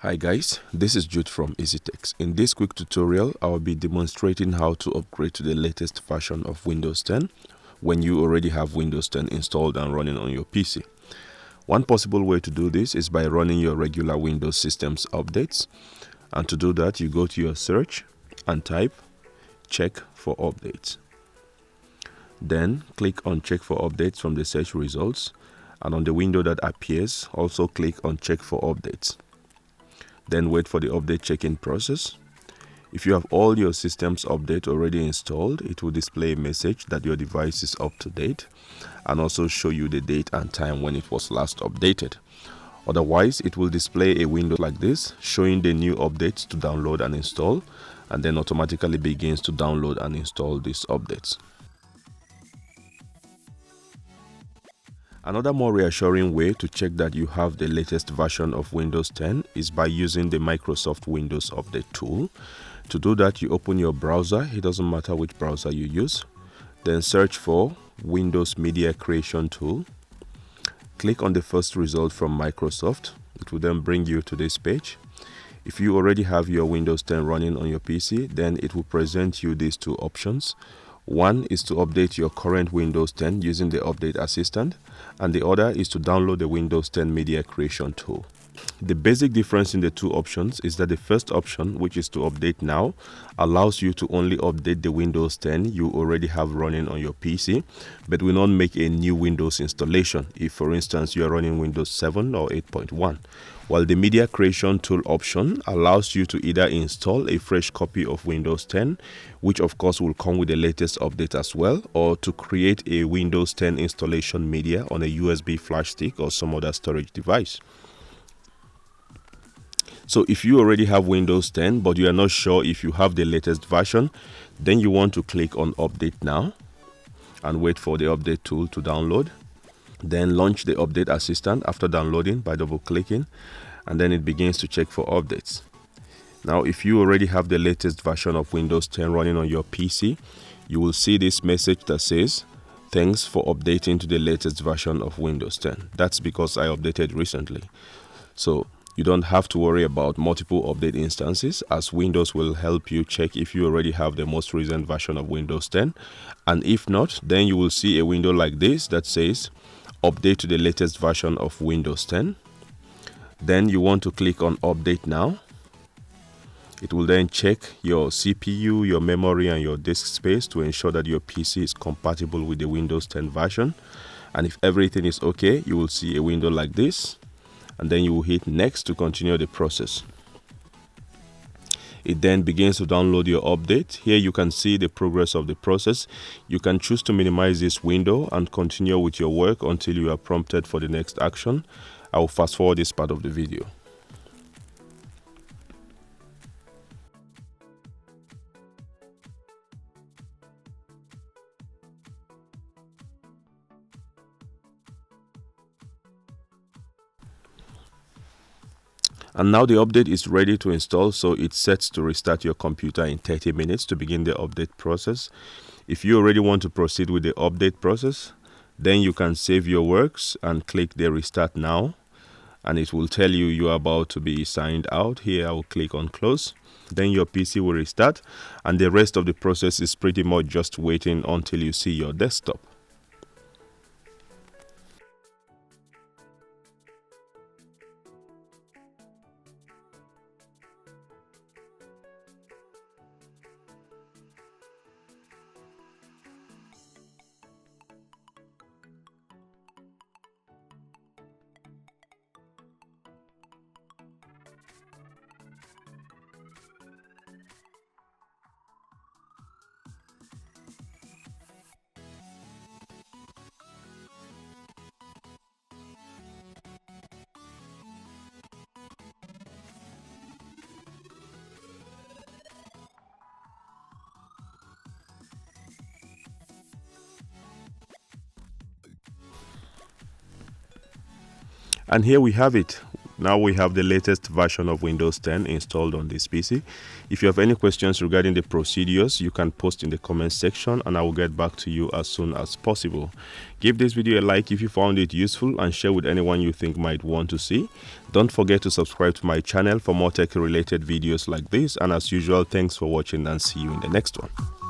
Hi guys, this is Jude from EasyTechs. In this quick tutorial, I will be demonstrating how to upgrade to the latest version of Windows 10 when you already have Windows 10 installed and running on your PC. One possible way to do this is by running your regular Windows systems updates. And to do that, you go to your search and type check for updates. Then click on check for updates from the search results, and on the window that appears, also click on check for updates. Then wait for the update check-in process. If you have all your systems update already installed, it will display a message that your device is up to date and also show you the date and time when it was last updated. Otherwise, it will display a window like this showing the new updates to download and install, and then automatically begins to download and install these updates. Another more reassuring way to check that you have the latest version of Windows 10 is by using the Microsoft Windows Update tool. To do that, you open your browser. It doesn't matter which browser you use. Then search for Windows Media Creation Tool. Click on the first result from Microsoft. It will then bring you to this page. If you already have your Windows 10 running on your PC, then it will present you these two options. One is to update your current Windows 10 using the Update Assistant, and the other is to download the Windows 10 Media Creation Tool. The basic difference in the two options is that the first option, which is to update now, allows you to only update the Windows 10 you already have running on your PC, but will not make a new Windows installation if, for instance, you are running Windows 7 or 8.1. While the Media Creation Tool option allows you to either install a fresh copy of Windows 10, which of course will come with the latest update as well, or to create a Windows 10 installation media on a USB flash stick or some other storage device. So if you already have Windows 10 but you are not sure if you have the latest version, then you want to click on Update Now and wait for the update tool to download. Then launch the Update Assistant after downloading by double clicking, and then it begins to check for updates. Now if you already have the latest version of Windows 10 running on your PC, you will see this message that says thanks for updating to the latest version of Windows 10. That's because I updated recently. So you don't have to worry about multiple update instances, as Windows will help you check if you already have the most recent version of Windows 10. And if not, then you will see a window like this that says update to the latest version of Windows 10. Then you want to click on Update Now. It will then check your CPU, your memory, and your disk space to ensure that your PC is compatible with the Windows 10 version. And if everything is okay, you will see a window like this, and then you will hit Next to continue the process. It then begins to download your update. Here you can see the progress of the process. You can choose to minimize this window and continue with your work until you are prompted for the next action. I will fast forward this part of the video. And now the update is ready to install, so it's set to restart your computer in 30 minutes to begin the update process. If you already want to proceed with the update process, then you can save your works and click the Restart Now, and it will tell you you are about to be signed out. Here I will click on Close. Then your PC will restart, and the rest of the process is pretty much just waiting until you see your desktop. And here we have it. Now we have the latest version of Windows 10 installed on this PC. If you have any questions regarding the procedures, you can post in the comment section and I will get back to you as soon as possible. Give this video a like if you found it useful and share with anyone you think might want to see. Don't forget to subscribe to my channel for more tech related videos like this, and as usual, thanks for watching and see you in the next one.